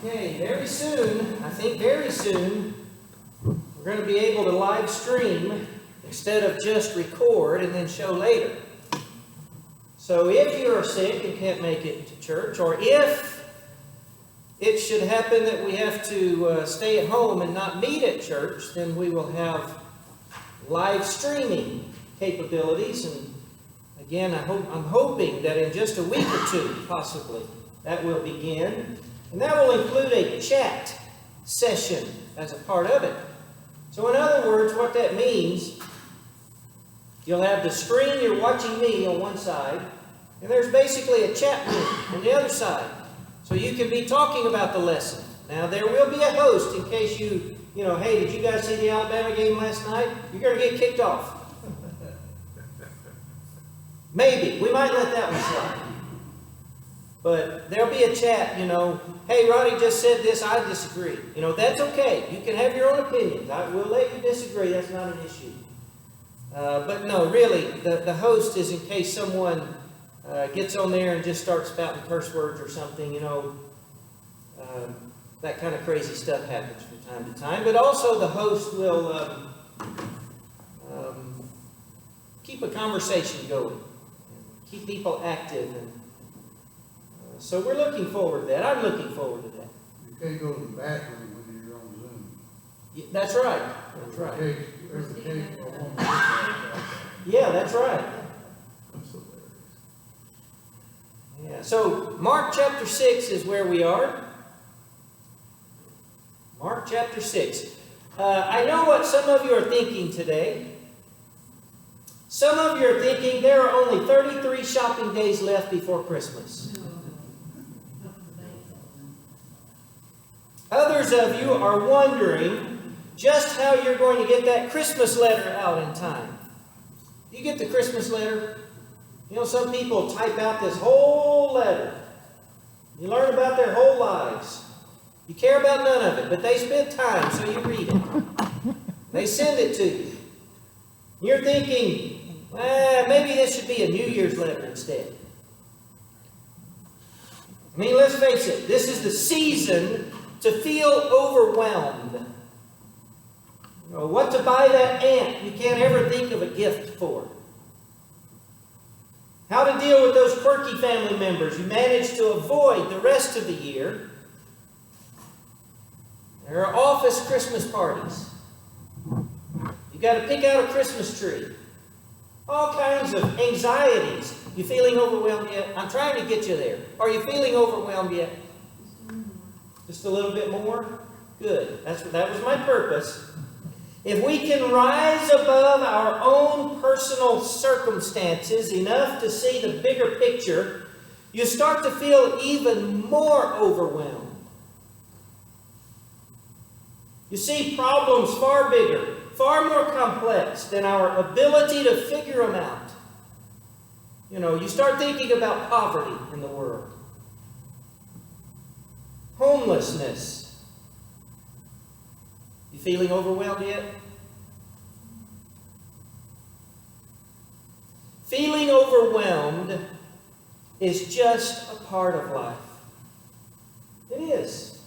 Okay, very soon, I think very soon, we're going to be able to live stream instead of just record and then show later. So if you're sick and can't make it to church, or if it should happen that we have to stay at home and not meet at church, then we will have live streaming capabilities. And again, I'm hoping that in just a week or two, possibly, that will begin. And that will include a chat session as a part of it. So in other words, what that means, you'll have the screen, you're watching me on one side, and there's basically a chat room on the other side. So you can be talking about the lesson. Now there will be a host in case you know, hey, did you guys see the Alabama game last night? You're going to get kicked off. Maybe. We might let that one slide. But there'll be a chat, you know, hey, Roddy just said this, I disagree. You know, that's okay. You can have your own opinions. I will let you disagree. That's not an issue. But no, really, the host is in case someone gets on there and just starts spouting curse words or something, you know. That kind of crazy stuff happens from time to time. But also the host will keep a conversation going. Keep people active. And so we're looking forward to that. I'm looking forward to that. You can't go to the bathroom when you're on Zoom. Yeah, that's right. That's right. There's a case for a woman. Yeah, that's right. Yeah. So Mark chapter 6 is where we are. Mark chapter 6. I know what some of you are thinking today. Some of you are thinking there are only 33 shopping days left before Christmas. Others of you are wondering just how you're going to get that Christmas letter out in time. You get the Christmas letter? You know, some people type out this whole letter. You learn about their whole lives. You care about none of it, but they spend time, so you read it. They send it to you. You're thinking, maybe this should be a New Year's letter instead. I mean, let's face it, this is the season to feel overwhelmed. You know, what to buy that aunt you can't ever think of a gift for. How to deal with those quirky family members you manage to avoid the rest of the year. There are office Christmas parties. You've got to pick out a Christmas tree. All kinds of anxieties. You feeling overwhelmed yet? I'm trying to get you there. Are you feeling overwhelmed yet? Just a little bit more? Good. That was my purpose. If we can rise above our own personal circumstances enough to see the bigger picture, you start to feel even more overwhelmed. You see problems far bigger, far more complex than our ability to figure them out. You know, you start thinking about poverty in the world. Homelessness. You feeling overwhelmed yet? Feeling overwhelmed is just a part of life. It is.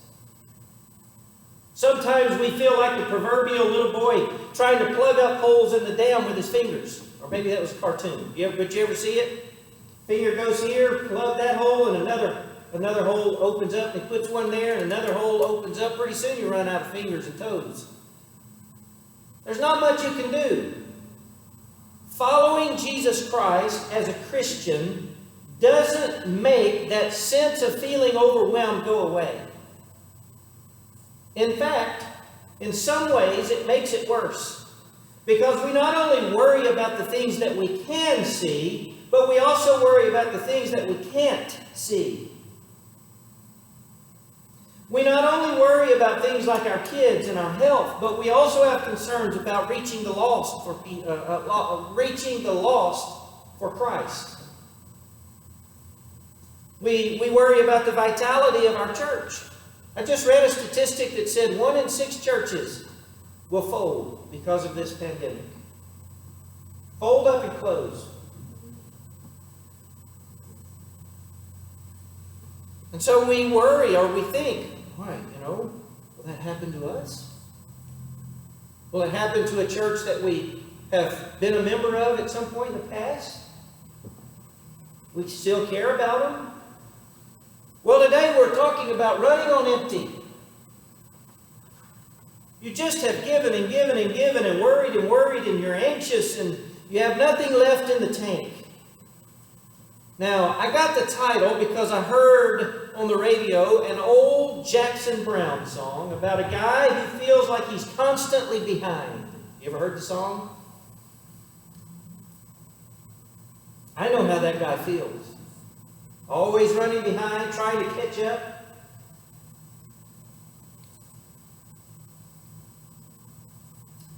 Sometimes we feel like the proverbial little boy trying to plug up holes in the dam with his fingers. Or maybe that was a cartoon. But you ever see it? Finger goes here, plug that hole, and another hole opens up. He puts one there, and another hole opens up. Pretty soon you run out of fingers and toes. There's not much you can do. Following Jesus Christ as a Christian doesn't make that sense of feeling overwhelmed go away. In fact, in some ways, it makes it worse. Because we not only worry about the things that we can see, but we also worry about the things that we can't see. We not only worry about things like our kids and our health, but we also have concerns about reaching the lost for Christ. We worry about the vitality of our church. I just read a statistic that said 1 in 6 churches will fold because of this pandemic. Fold up and close. And so we worry or we think, why, will that happen to us? Will it happen to a church that we have been a member of at some point in the past? We still care about them? Well, today we're talking about running on empty. You just have given and given and given and worried, and you're anxious, and you have nothing left in the tank. Now, I got the title because I heard on the radio an old Jackson Brown song about a guy who feels like he's constantly behind. You ever heard the song? I know how that guy feels. Always running behind, trying to catch up.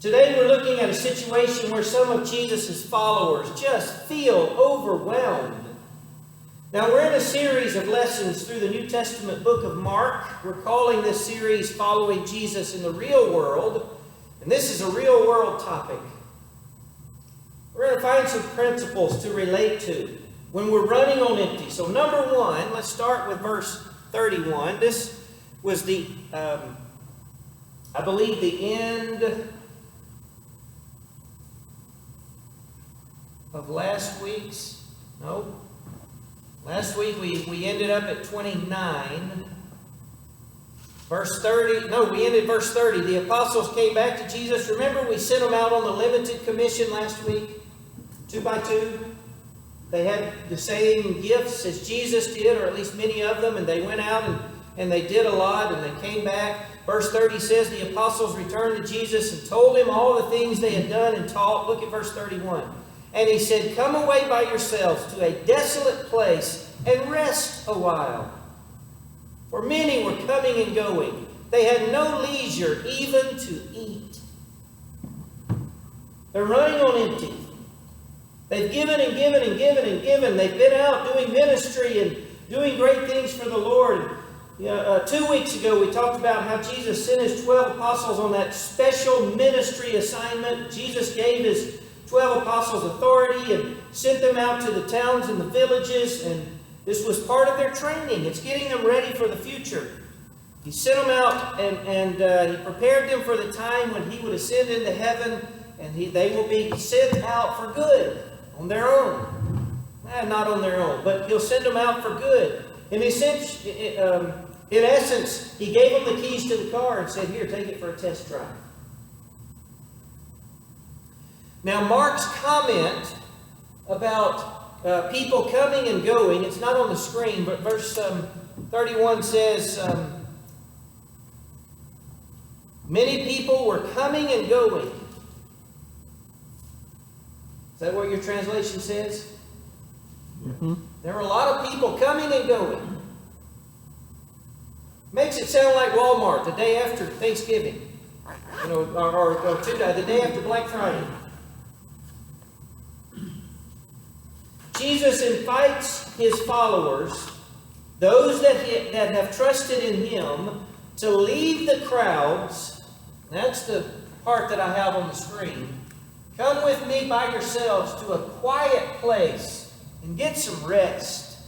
Today we're looking at a situation where some of Jesus' followers just feel overwhelmed. Now we're in a series of lessons through the New Testament book of Mark. We're calling this series Following Jesus in the Real World. And this is a real world topic. We're going to find some principles to relate to when we're running on empty. So number one, let's start with verse 31. This was I believe the end of last week's. No. Last week we ended up at 29. Verse 30. No, we ended verse 30. The apostles came back to Jesus. Remember we sent them out on the limited commission last week? 2 by 2. They had the same gifts as Jesus did, or at least many of them, and they went out and they did a lot, and they came back. Verse 30 says the apostles returned to Jesus and told him all the things they had done and taught. Look at verse 31. And he said, "Come away by yourselves to a desolate place and rest a while." For many were coming and going. They had no leisure even to eat. They're running on empty. They've given and given and given and given. They've been out doing ministry and doing great things for the Lord. 2 weeks ago we talked about how Jesus sent his 12 apostles on that special ministry assignment. Jesus gave his 12 apostles authority and sent them out to the towns and the villages, and this was part of their training. It's getting them ready for the future. He sent them out and he prepared them for the time when he would ascend into heaven, and they will be sent out for good on their own. Not on their own, but he'll send them out for good. In essence, he gave them the keys to the car and said, "Here, take it for a test drive." Now, Mark's comment about people coming and going, it's not on the screen, but verse 31 says, many people were coming and going. Is that what your translation says? Mm-hmm. There were a lot of people coming and going. Makes it sound like Walmart the day after Thanksgiving. Or the day after Black Friday. Jesus invites his followers, those that have trusted in him, to leave the crowds. That's the part that I have on the screen. Come with me by yourselves to a quiet place and get some rest.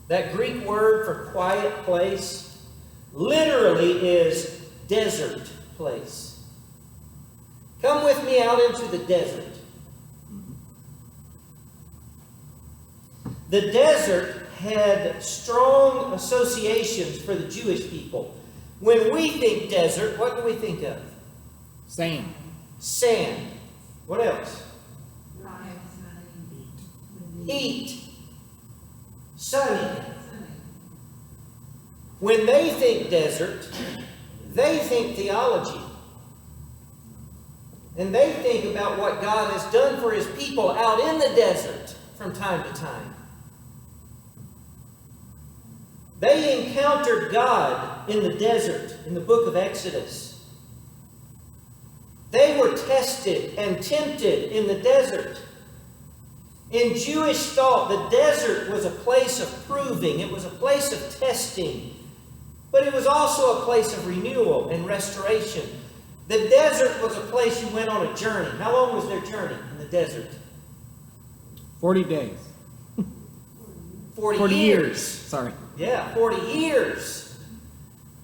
That Greek word for quiet place literally is desert place. Come with me out into the desert. The desert had strong associations for the Jewish people. When we think desert, what do we think of? Sand. Sand. What else? Heat. Sunny. When they think desert, they think theology. And they think about what God has done for his people out in the desert from time to time. They encountered God in the desert in the book of Exodus. They were tested and tempted in the desert. In Jewish thought, the desert was a place of proving. It was a place of testing. But it was also a place of renewal and restoration. The desert was a place you went on a journey. How long was their journey in the desert? 40 days. 40 years. Sorry. Yeah, 40 years.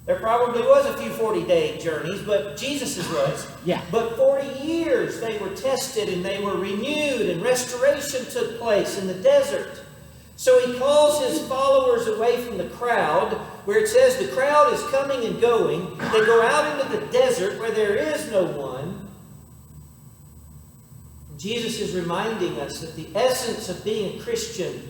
There probably was a few 40-day journeys, but Jesus's was. Yeah. But 40 years they were tested and they were renewed, and restoration took place in the desert. So he calls his followers away from the crowd, where it says the crowd is coming and going. They go out into the desert where there is no one. Jesus is reminding us that the essence of being a Christian,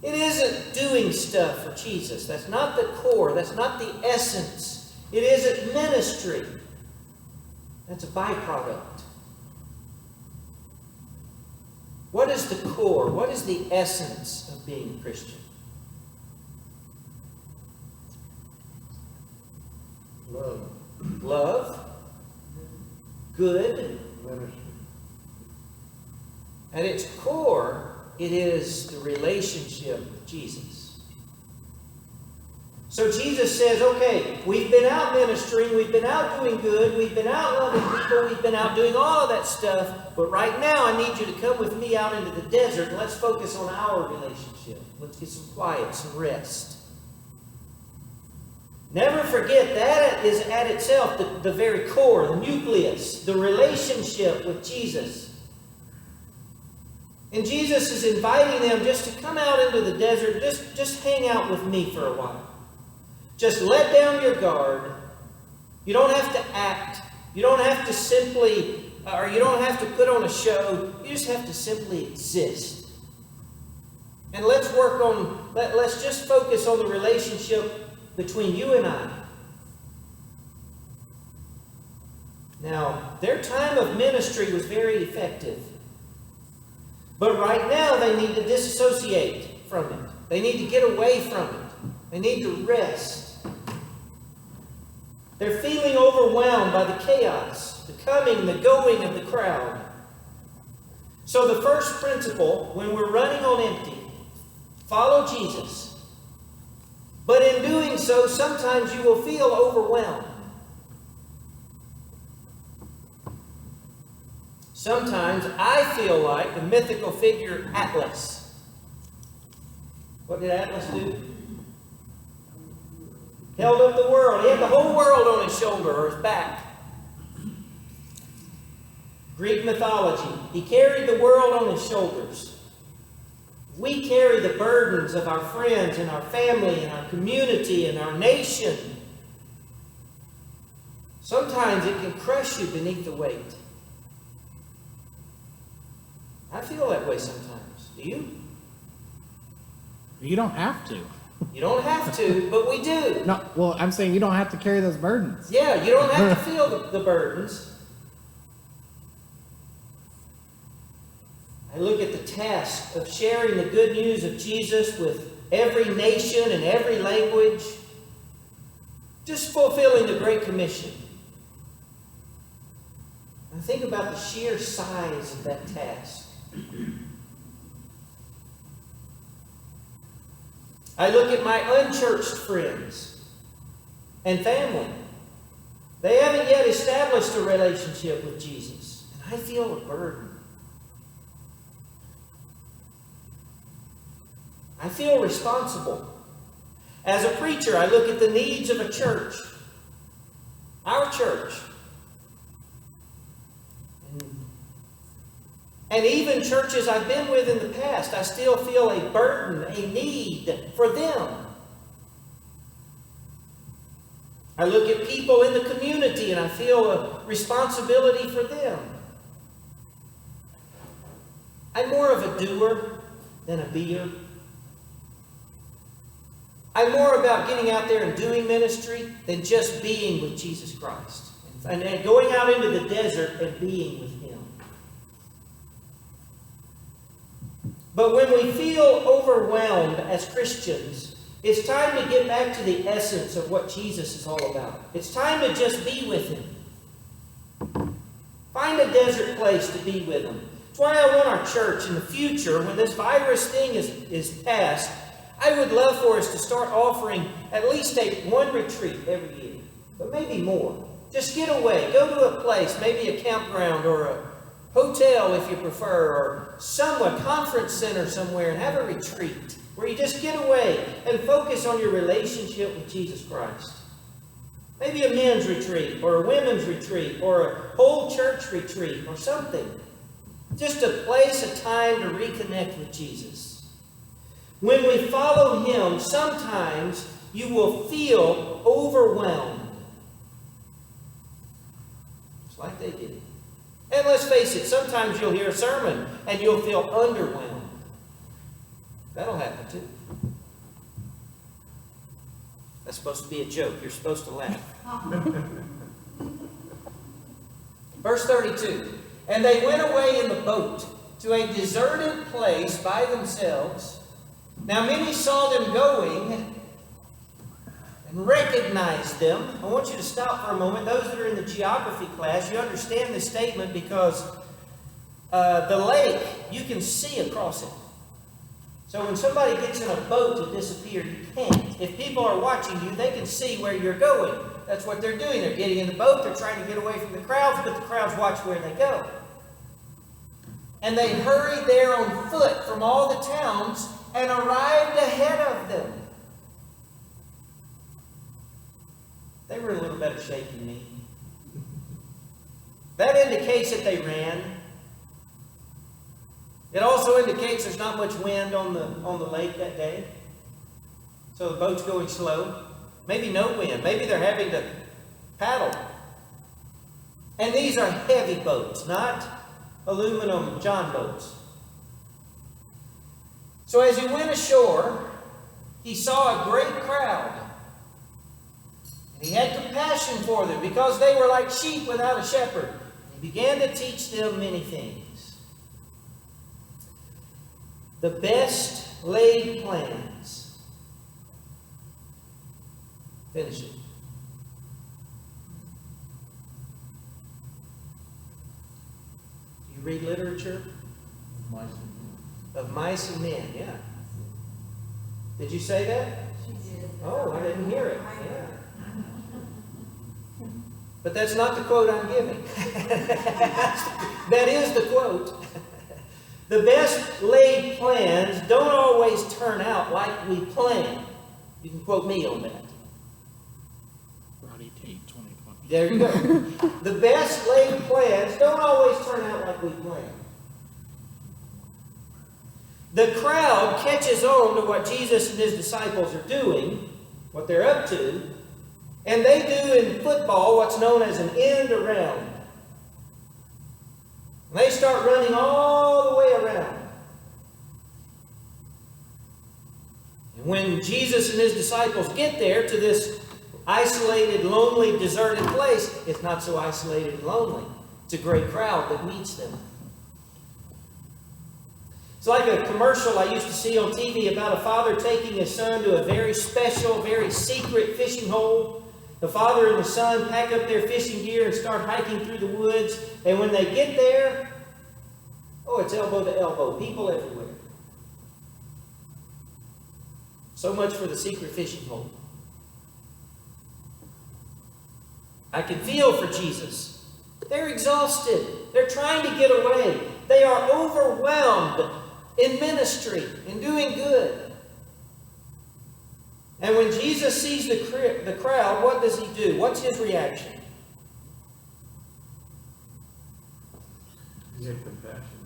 it isn't doing stuff for Jesus. That's not the core. That's not the essence. It isn't ministry. That's a byproduct. What is the core? What is the essence of being a Christian? Love. Love. Good. Ministry. At its core, it is the relationship with Jesus. So Jesus says, okay, we've been out ministering, we've been out doing good, we've been out loving people, we've been out doing all of that stuff, but right now I need you to come with me out into the desert and let's focus on our relationship. Let's get some quiet, some rest. Never forget that is at itself the very core, the nucleus, the relationship with Jesus. And Jesus is inviting them just to come out into the desert, just hang out with me for a while. Just let down your guard. You don't have to act. You don't have to simply, or you don't have to put on a show. You just have to simply exist. And let's just focus on the relationship between you and I. Now, their time of ministry was very effective. But right now, they need to disassociate from it. They need to get away from it. They need to rest. They're feeling overwhelmed by the chaos, the coming, the going of the crowd. So the first principle, when we're running on empty, follow Jesus. But in doing so, sometimes you will feel overwhelmed. Sometimes I feel like the mythical figure Atlas. What did Atlas do? Held up the world. He had the whole world on his shoulder or his back. Greek mythology. He carried the world on his shoulders. We carry the burdens of our friends and our family and our community and our nation. Sometimes it can crush you beneath the weight. I feel that way sometimes. Do you? You don't have to. You don't have to, but we do. No, well, I'm saying you don't have to carry those burdens. Yeah, you don't have to feel the burdens. I look at the task of sharing the good news of Jesus with every nation and every language, just fulfilling the Great Commission. I think about the sheer size of that task. I look at my unchurched friends and family. They haven't yet established a relationship with Jesus, and I feel a burden. I feel responsible. As a preacher, I look at the needs of a church, our church. And even churches I've been with in the past, I still feel a burden, a need for them. I look at people in the community and I feel a responsibility for them. I'm more of a doer than a beer. I'm more about getting out there and doing ministry than just being with Jesus Christ. And going out into the desert and being with Him. But when we feel overwhelmed as Christians, it's time to get back to the essence of what Jesus is all about. It's time to just be with Him. Find a desert place to be with Him. That's why I want our church in the future, when this virus thing is past, I would love for us to start offering at least one retreat every year, but maybe more. Just get away. Go to a place, maybe a campground or a hotel if you prefer, or somewhere, conference center somewhere, and have a retreat where you just get away and focus on your relationship with Jesus Christ. Maybe a men's retreat, or a women's retreat, or a whole church retreat, or something. Just a place, a time to reconnect with Jesus. When we follow Him, sometimes you will feel overwhelmed. Just like they did. And let's face it, sometimes you'll hear a sermon and you'll feel underwhelmed. That'll happen too. That's supposed to be a joke. You're supposed to laugh. Verse 32. And they went away in the boat to a deserted place by themselves. Now many saw them going and recognized them. I want you to stop for a moment. Those that are in the geography class, you understand this statement because the lake, you can see across it. So when somebody gets in a boat to disappear, you can't. If people are watching you, they can see where you're going. That's what they're doing. They're getting in the boat. They're trying to get away from the crowds, but the crowds watch where they go. And they hurried there on foot from all the towns and arrived ahead of them. They were in a little better shape than me. That indicates that they ran. It also indicates there's not much wind on the lake that day. So the boat's going slow. Maybe no wind. Maybe they're having to paddle. And these are heavy boats, not aluminum John boats. So as he went ashore, he saw a great crowd. And he had compassion for them because they were like sheep without a shepherd. He began to teach them many things. The best laid plans. Finish it. Do you read literature? Of mice and men, yeah. Did you say that? She did. Oh, I didn't hear it. Yeah. But that's not the quote I'm giving. That is the quote. The best laid plans don't always turn out like we plan. You can quote me on that. Roddy, Tate, 2020. There you go. The best laid plans don't always turn out like we plan. The crowd catches on to what Jesus and his disciples are doing, what they're up to, and they do in football what's known as an end around. And they start running all the way around. And when Jesus and his disciples get there to this isolated, lonely, deserted place, it's not so isolated and lonely. It's a great crowd that meets them. It's like a commercial I used to see on TV about a father taking his son to a very special, very secret fishing hole. The father and the son pack up their fishing gear and start hiking through the woods. And when they get there, oh, it's elbow to elbow. People everywhere. So much for the secret fishing hole. I can feel for Jesus. They're exhausted. They're trying to get away. They are overwhelmed in ministry, in doing good. And when Jesus sees the crowd, what does he do? What's his reaction? He had compassion.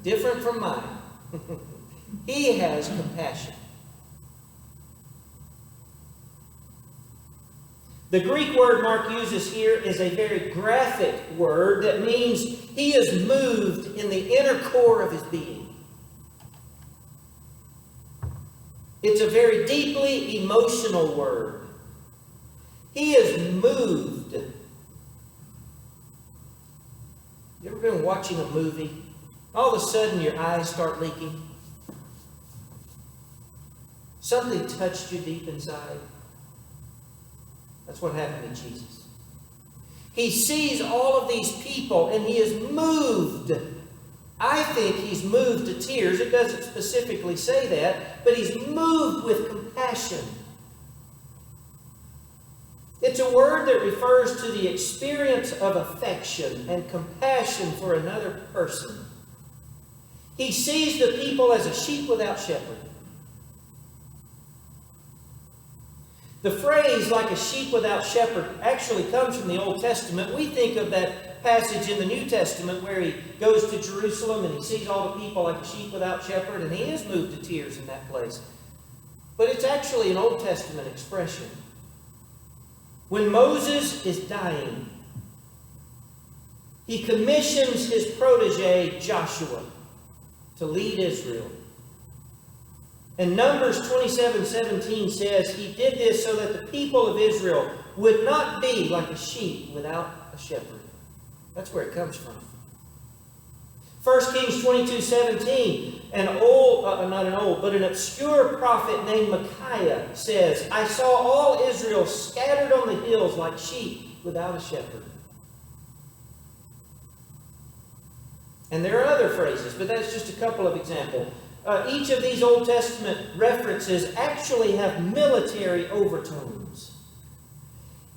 Different from mine. He has compassion. The Greek word Mark uses here is a very graphic word that means he is moved in the inner core of his being. It's a very deeply emotional word. He is moved. You ever been watching a movie? All of a sudden your eyes start leaking. Something touched you deep inside. That's what happened to Jesus. He sees all of these people and he is moved. I think he's moved to tears. It doesn't specifically say that, but he's moved with compassion. It's a word that refers to the experience of affection and compassion for another person. He sees the people as a sheep without shepherd. The phrase, like a sheep without shepherd, actually comes from the Old Testament. We think of that passage in the New Testament where he goes to Jerusalem and he sees all the people like a sheep without shepherd, and he is moved to tears in that place. But it's actually an Old Testament expression. When Moses is dying, he commissions his protege, Joshua, to lead Israel. And Numbers 27:17 says he did this so that the people of Israel would not be like a sheep without a shepherd. That's where it comes from. 1 Kings 22:17, an obscure prophet named Micaiah says, I saw all Israel scattered on the hills like sheep without a shepherd. And there are other phrases, but that's just a couple of examples. Each of these Old Testament references actually have military overtones.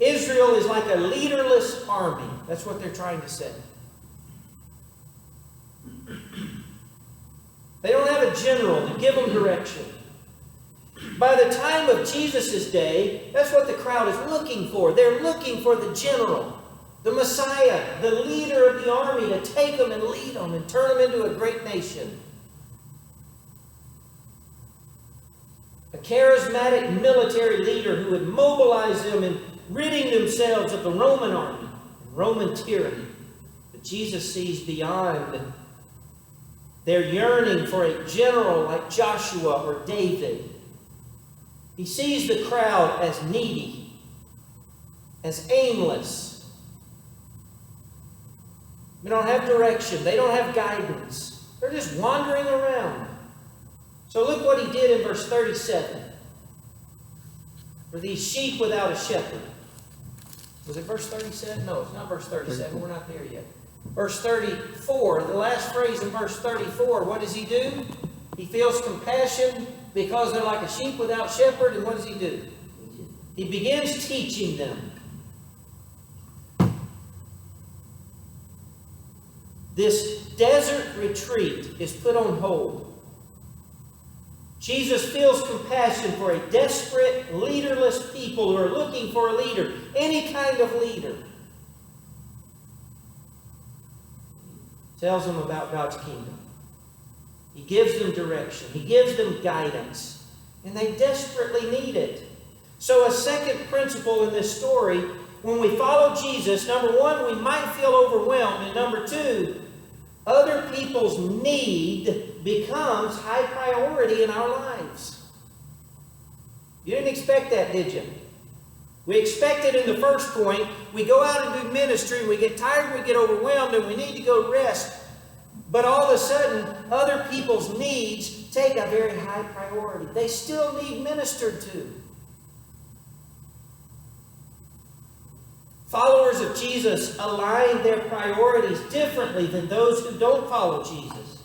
Israel is like a leaderless army. That's what they're trying to say. They don't have a general to give them direction. By the time of Jesus' day, that's what the crowd is looking for. They're looking for the general, the Messiah, the leader of the army to take them and lead them and turn them into a great nation. A charismatic military leader who would mobilize them in ridding themselves of the Roman army and Roman tyranny. But Jesus sees beyond their yearning for a general like Joshua or David. He sees the crowd as needy, as aimless. They don't have direction. They don't have guidance. They're just wandering around. So look what he did in verse 37. For these sheep without a shepherd. Was it verse 37? No, it's not verse 37. We're not there yet. Verse 34, the last phrase in verse 34, what does he do? He feels compassion because they're like a sheep without shepherd, and what does he do? He begins teaching them. This desert retreat is put on hold. Jesus feels compassion for a desperate, leaderless people who are looking for a leader, any kind of leader. Tells them about God's kingdom. He gives them direction. He gives them guidance. And they desperately need it. So a second principle in this story, when we follow Jesus, number one, we might feel overwhelmed. And number two, other people's need becomes high priority in our lives. You didn't expect that, did you? We expected in the first point, we go out and do ministry, we get tired, we get overwhelmed, and we need to go rest. But all of a sudden, other people's needs take a very high priority. They still need ministered to. Followers of Jesus align their priorities differently than those who don't follow Jesus.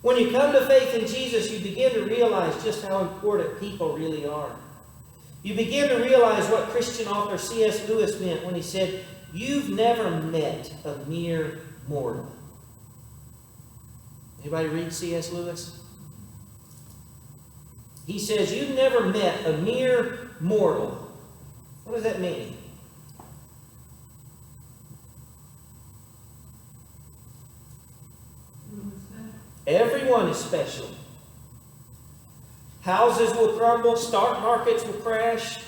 When you come to faith in Jesus, you begin to realize just how important people really are. You begin to realize what Christian author C.S. Lewis meant when he said, "You've never met a mere mortal." Anybody read C.S. Lewis? He says, "You've never met a mere mortal." What does that mean? Everyone is special. Houses will crumble, stock markets will crash,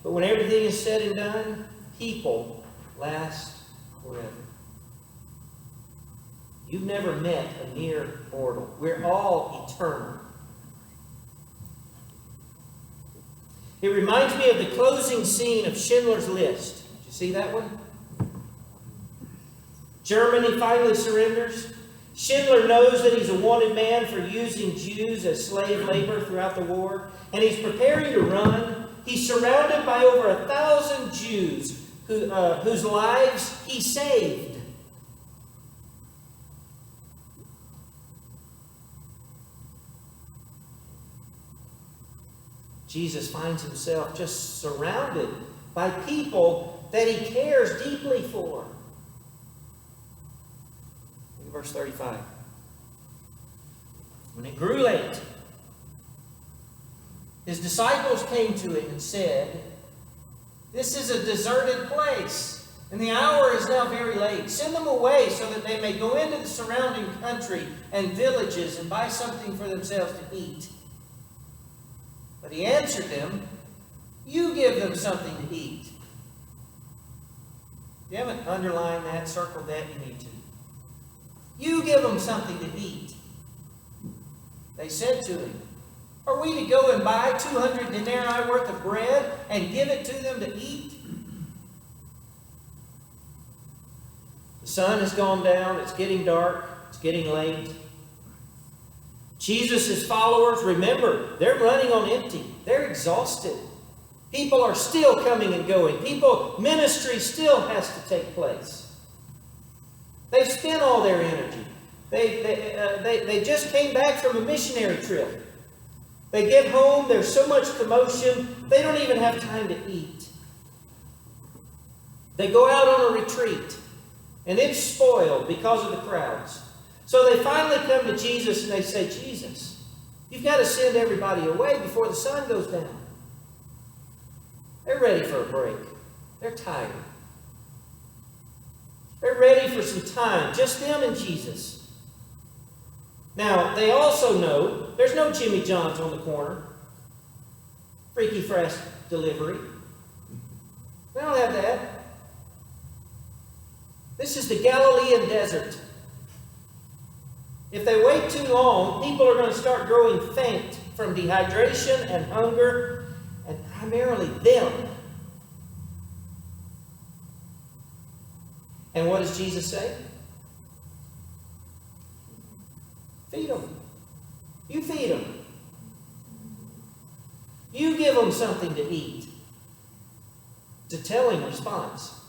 but when everything is said and done, people last forever. You've never met a mere mortal. We're all eternal. It reminds me of the closing scene of Schindler's List. Did you see that one? Germany finally surrenders. Schindler knows that he's a wanted man for using Jews as slave labor throughout the war, and he's preparing to run. He's surrounded by over 1,000 Jews whose lives he saved. Jesus finds himself just surrounded by people that he cares deeply for. Look at verse 35. When it grew late, his disciples came to him and said, "This is a deserted place, and the hour is now very late. Send them away so that they may go into the surrounding country and villages and buy something for themselves to eat." But he answered them, "You give them something to eat." If you haven't underlined that, circled that, you need to. You give them something to eat. They said to him, "Are we to go and buy 200 denarii worth of bread and give it to them to eat?" The sun has gone down. It's getting dark. It's getting late. Jesus' followers, remember, they're running on empty. They're exhausted. People are still coming and going. Ministry still has to take place. They've spent all their energy. They just came back from a missionary trip. They get home, there's so much commotion, they don't even have time to eat. They go out on a retreat, and it's spoiled because of the crowds. So they finally come to Jesus and they say, "Jesus, you've got to send everybody away before the sun goes down." They're ready for a break. They're tired. They're ready for some time, just them and Jesus. Now, they also know there's no Jimmy John's on the corner. Freaky Fresh delivery. They don't have that. This is the Galilean desert. If they wait too long, people are going to start growing faint from dehydration and hunger, and primarily them. And what does Jesus say? Feed them. You feed them. You give them something to eat. It's a telling response.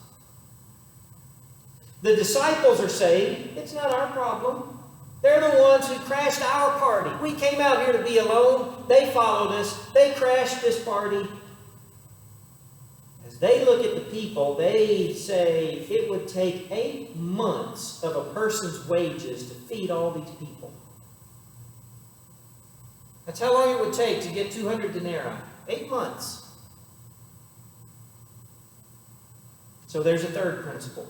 The disciples are saying, "It's not our problem. They're the ones who crashed our party. We came out here to be alone. They followed us. They crashed this party." As they look at the people, they say it would take 8 months of a person's wages to feed all these people. That's how long it would take to get 200 denarii. 8 months. So there's a third principle.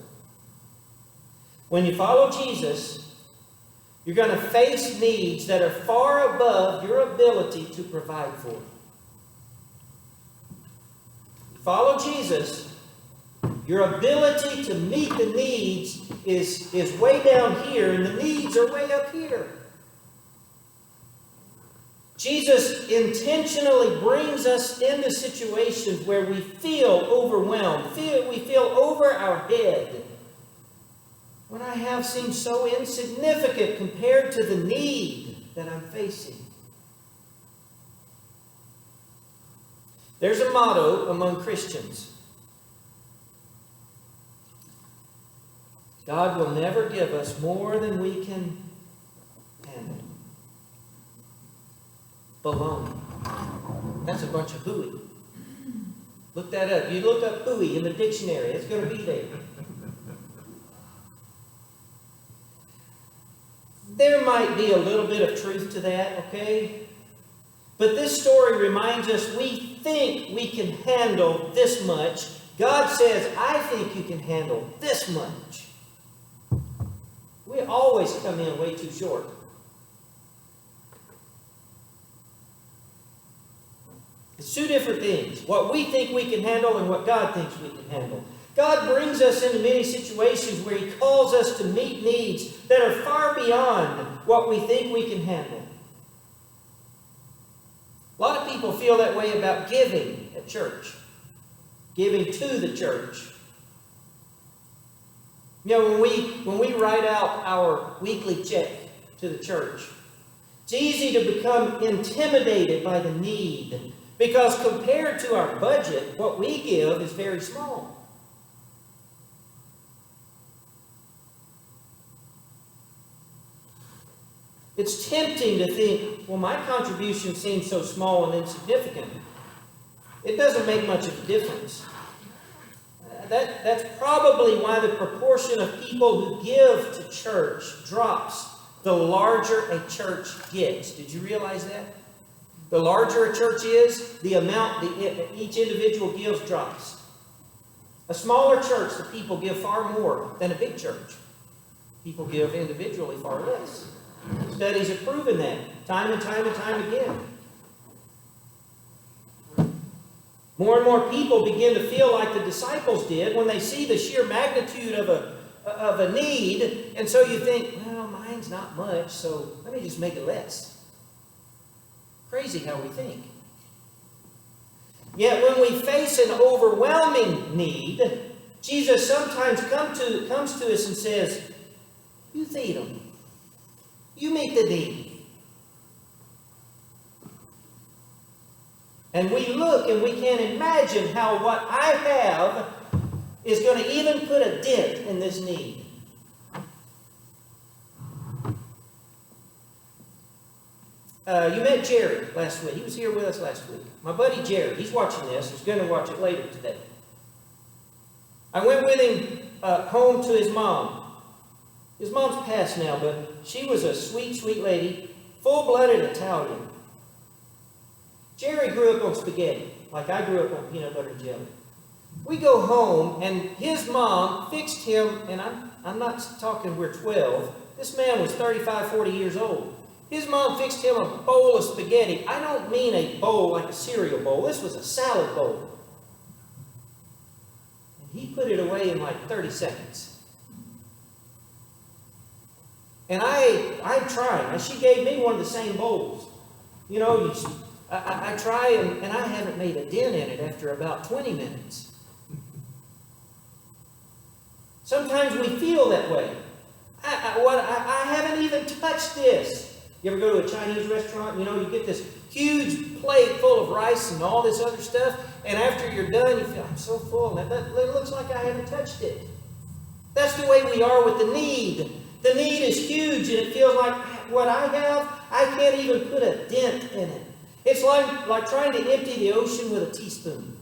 When you follow Jesus, you're going to face needs that are far above your ability to provide for. You follow Jesus, your ability to meet the needs is way down here, and the needs are way up here. Jesus intentionally brings us into situations where we feel overwhelmed, we feel over our head. What I have seems so insignificant compared to the need that I'm facing. There's a motto among Christians. God will never give us more than we can handle. Baloney. That's a bunch of hooey. Look that up. You look up hooey in the dictionary. It's going to be there. There might be a little bit of truth to that, okay? But this story reminds us we think we can handle this much. God says, "I think you can handle this much." We always come in way too short. It's two different things. What we think we can handle and what God thinks we can handle. God brings us into many situations where He calls us to meet needs that are far beyond what we think we can handle. A lot of people feel that way about giving at church. Giving to the church. You know, when we write out our weekly check to the church, it's easy to become intimidated by the need. Because compared to our budget, what we give is very small. It's tempting to think, well, my contribution seems so small and insignificant. It doesn't make much of a difference. That's probably why the proportion of people who give to church drops the larger a church gets. Did you realize that? The larger a church is, the amount each individual gives drops. A smaller church, the people give far more than a big church. People give individually far less. Studies have proven that time and time and time again. More and more people begin to feel like the disciples did when they see the sheer magnitude of a need, and so you think, well, mine's not much, so let me just make it less. Crazy how we think. Yet when we face an overwhelming need, Jesus sometimes comes to us and says, you feed them. You meet the need. And we look and we can't imagine how what I have is going to even put a dent in this need. You met Jerry last week. He was here with us last week. My buddy Jerry, he's watching this. He's going to watch it later today. I went with him home to his mom. His mom's passed now, but she was a sweet, sweet lady, full-blooded Italian. Jerry grew up on spaghetti, like I grew up on peanut butter and jelly. We go home, and his mom fixed him, and I'm not talking we're 12. This man was 35, 40 years old. His mom fixed him a bowl of spaghetti. I don't mean a bowl like a cereal bowl. This was a salad bowl. And he put it away in like 30 seconds. And I tried. And she gave me one of the same bowls. You know, I try, and I haven't made a dent in it after about 20 minutes. Sometimes we feel that way. I haven't even touched this. You ever go to a Chinese restaurant, you know, you get this huge plate full of rice and all this other stuff, and after you're done, you feel, I'm so full. It looks like I haven't touched it. That's the way we are with the need. The need is huge, and it feels like what I have, I can't even put a dent in it. It's like trying to empty the ocean with a teaspoon.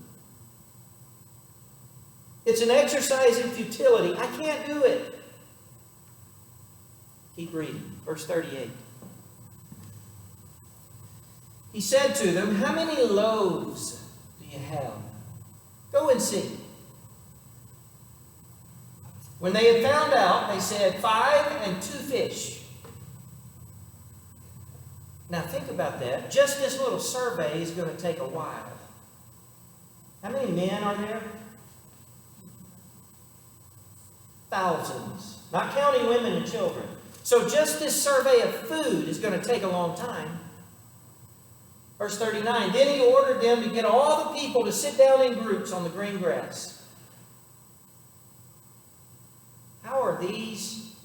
It's an exercise in futility. I can't do it. Keep reading. Verse 38. He said to them, how many loaves do you have? Go and see. When they had found out, they said, 5 and 2 fish. Now think about that. Just this little survey is going to take a while. How many men are there? Thousands. Not counting women and children. So just this survey of food is going to take a long time. Verse 39, then he ordered them to get all the people to sit down in groups on the green grass. How are these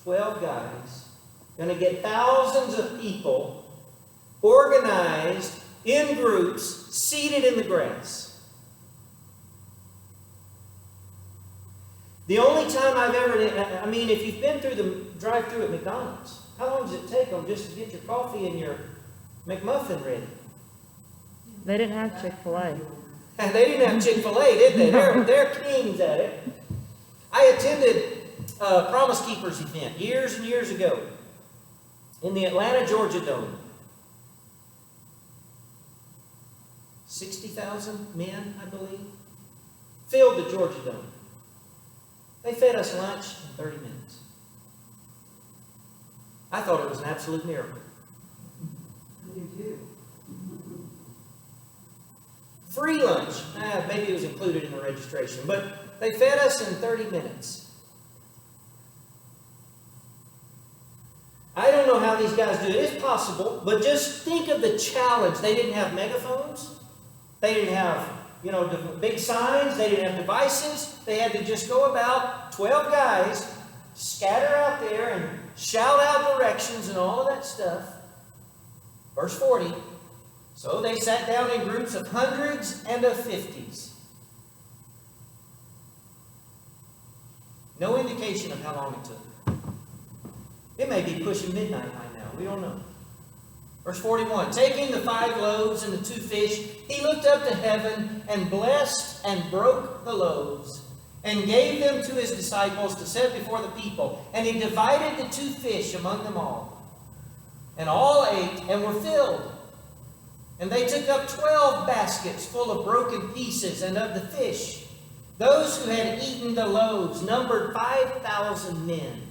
12 guys going to get thousands of people organized in groups, seated in the grass? The only time I've ever, if you've been through the drive-thru at McDonald's, how long does it take them just to get your coffee and your McMuffin ready? They didn't have Chick-fil-A. And they didn't have Chick-fil-A, did they? They're kings at it. I attended a Promise Keepers event years and years ago in the Atlanta, Georgia Dome. 60,000 men, I believe, filled the Georgia Dome. They fed us lunch in 30 minutes. I thought it was an absolute miracle. Free lunch. Maybe it was included in the registration, but they fed us in 30 minutes. I don't know how these guys do it. It's possible, but just think of the challenge. They didn't have megaphones. They didn't have, big signs. They didn't have devices. They had to just go about, 12 guys, scatter out there and shout out directions and all of that stuff. Verse 40, so they sat down in groups of hundreds and of 50s. No indication of how long it took. It may be pushing midnight by now. We don't know. Verse 41, taking the 5 loaves and the 2 fish, he looked up to heaven and blessed and broke the loaves and gave them to his disciples to set before the people. And he divided the 2 fish among them all. And all ate and were filled. And they took up 12 baskets full of broken pieces and of the fish. Those who had eaten the loaves numbered 5,000 men.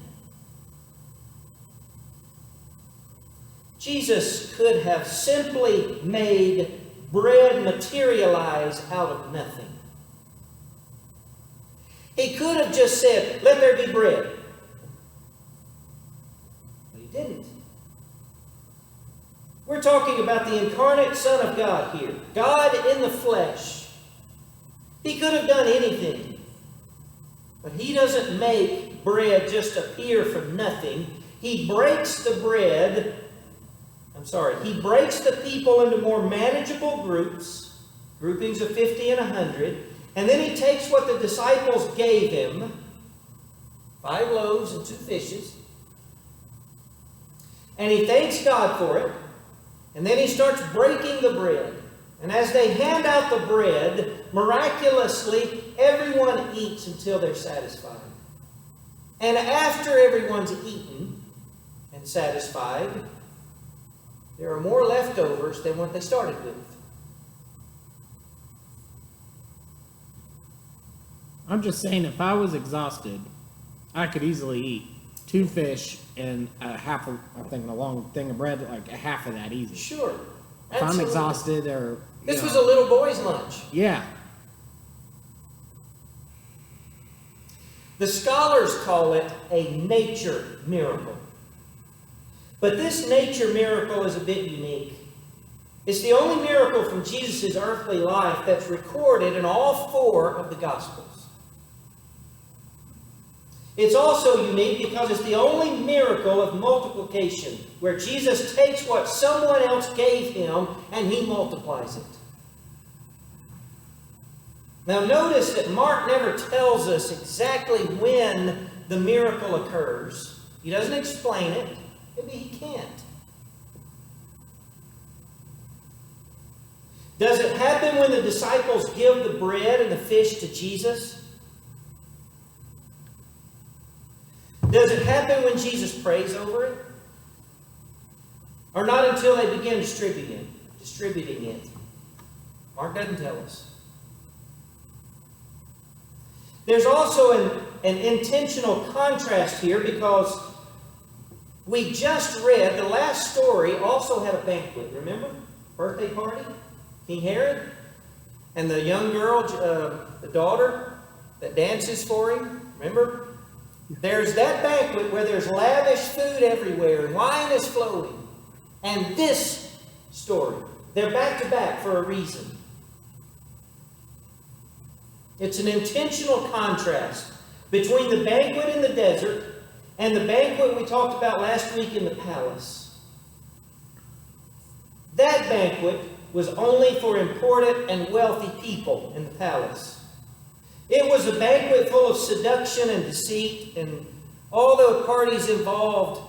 Jesus could have simply made bread materialize out of nothing. He could have just said, "Let there be bread." But he didn't. We're talking about the incarnate Son of God here. God in the flesh. He could have done anything. But he doesn't make bread just appear from nothing. He breaks the bread. He breaks the people into more manageable groups, groupings of 50 and 100. And then he takes what the disciples gave him, 5 loaves and 2 fishes, and he thanks God for it. And then he starts breaking the bread. And as they hand out the bread, miraculously, everyone eats until they're satisfied. And after everyone's eaten and satisfied, there are more leftovers than what they started with. I'm just saying, if I was exhausted, I could easily eat 2 fish and a long thing of bread, like a half of that easy. Sure. If I'm Absolutely. exhausted or... This was a little boy's lunch. Yeah. The scholars call it a nature miracle. But this nature miracle is a bit unique. It's the only miracle from Jesus' earthly life that's recorded in all 4 of the Gospels. It's also unique because it's the only miracle of multiplication, where Jesus takes what someone else gave him and he multiplies it. Now notice that Mark never tells us exactly when the miracle occurs. He doesn't explain it. Maybe he can't. Does it happen when the disciples give the bread and the fish to Jesus? Does it happen when Jesus prays over it? Or not until they begin distributing it? Mark doesn't tell us. There's also an intentional contrast here, because we just read, the last story also had a banquet, remember? Birthday party, King Herod, and the young girl, the daughter that dances for him, remember? There's that banquet where there's lavish food everywhere and wine is flowing. And this story, they're back to back for a reason. It's an intentional contrast between the banquet in the desert and the banquet we talked about last week in the palace. That banquet was only for important and wealthy people in the palace. It was a banquet full of seduction and deceit, and all the parties involved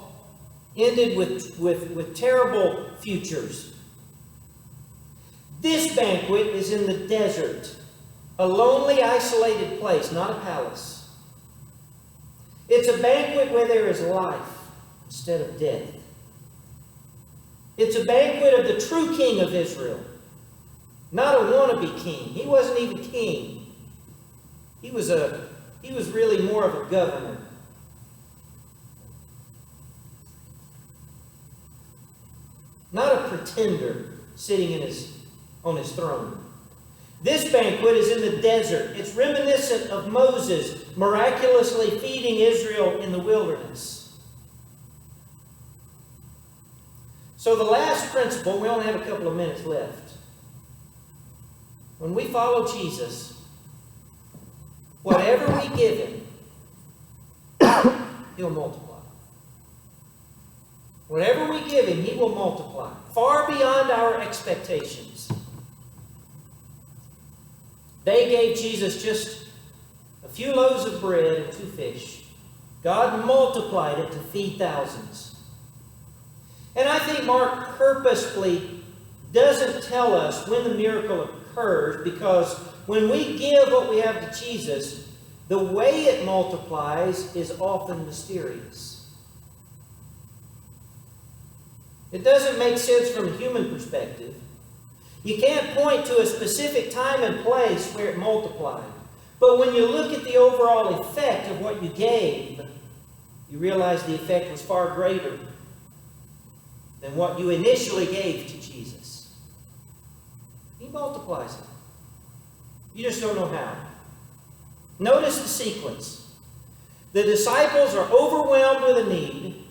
ended with terrible futures. This banquet is in the desert, a lonely, isolated place, not a palace. It's a banquet where there is life instead of death. It's a banquet of the true king of Israel, not a wannabe king. He wasn't even king. He was really more of a governor. Not a pretender sitting on his throne. This banquet is in the desert. It's reminiscent of Moses miraculously feeding Israel in the wilderness. So the last principle, we only have a couple of minutes left. When we follow Jesus, whatever we give him, he'll multiply. Whatever we give him, he will multiply, far beyond our expectations. They gave Jesus just a few loaves of bread and 2 fish. God multiplied it to feed thousands. And I think Mark purposefully doesn't tell us when the miracle occurs, because when we give what we have to Jesus, the way it multiplies is often mysterious. It doesn't make sense from a human perspective. You can't point to a specific time and place where it multiplied. But when you look at the overall effect of what you gave, you realize the effect was far greater than what you initially gave to Jesus. He multiplies it. You just don't know how. Notice the sequence. The disciples are overwhelmed with a need.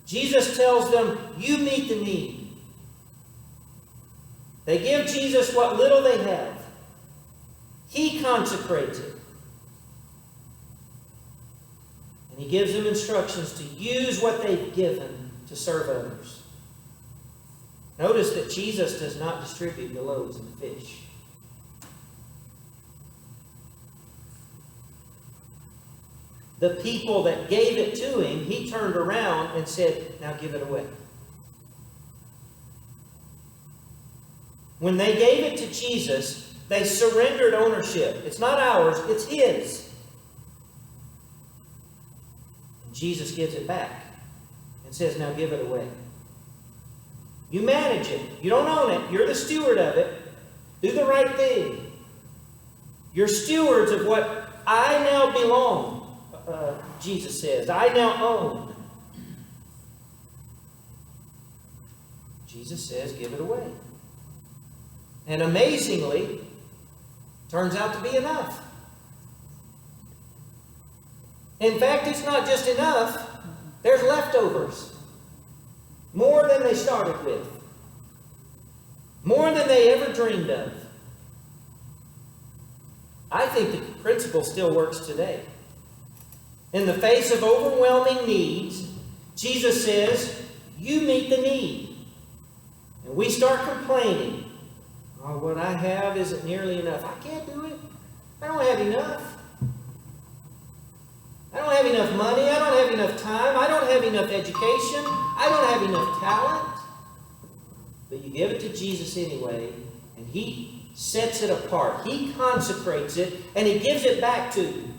Jesus tells them, you meet the need. They give Jesus what little they have. He consecrates it. And He gives them instructions to use what they've given to serve others. Notice that Jesus does not distribute the loaves and the fish. The people that gave it to Him, He turned around and said, now give it away. When they gave it to Jesus, they surrendered ownership. It's not ours, it's His. And Jesus gives it back and says, now give it away. You manage it. You don't own it. You're the steward of it. Do the right thing. You're stewards of what I now belong. Jesus says, I now own. Jesus says, give it away. And amazingly, turns out to be enough. In fact, it's not just enough. There's leftovers. More than they started with. More than they ever dreamed of. I think the principle still works today. In the face of overwhelming needs, Jesus says, you meet the need. And we start complaining. Oh, what I have isn't nearly enough. I can't do it. I don't have enough. I don't have enough money. I don't have enough time. I don't have enough education. I don't have enough talent. But you give it to Jesus anyway, and He sets it apart. He consecrates it, and He gives it back to you.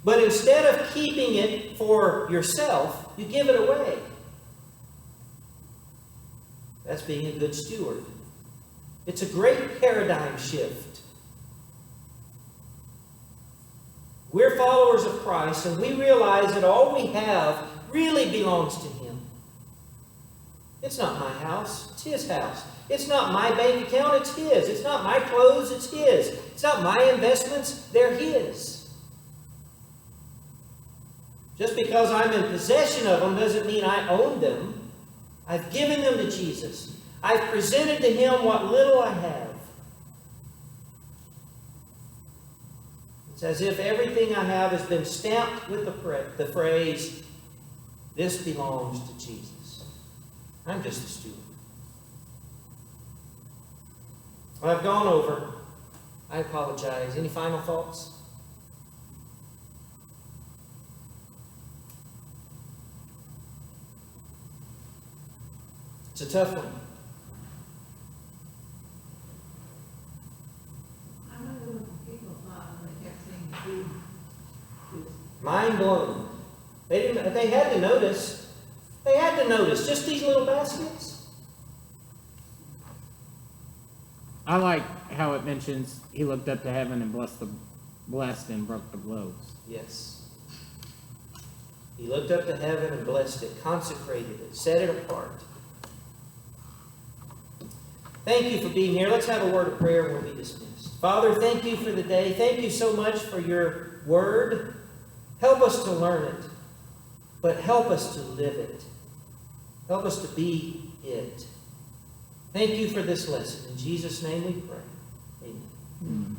But instead of keeping it for yourself, you give it away. That's being a good steward. It's a great paradigm shift. We're followers of Christ, and we realize that all we have really belongs to Him. It's not my house, it's His house. It's not my bank account, it's His. It's not my clothes, it's His. It's not my investments, they're His. Just because I'm in possession of them doesn't mean I own them. I've given them to Jesus. I've presented to Him what little I have. It's as if everything I have has been stamped with the phrase, this belongs to Jesus. I'm just a steward. Well, I've gone over. I apologize. Any final thoughts? It's a tough one. I wonder what the people thought when they kept saying food. Mind blown. They had to notice. They had to notice. Just these little baskets. I like how it mentions He looked up to heaven and blessed and broke the loaves. Yes. He looked up to heaven and blessed it, consecrated it, set it apart. Thank you for being here. Let's have a word of prayer and we'll be dismissed. Father, thank you for the day. Thank you so much for your word. Help us to learn it, but help us to live it. Help us to be it. Thank you for this lesson. In Jesus' name we pray. Amen.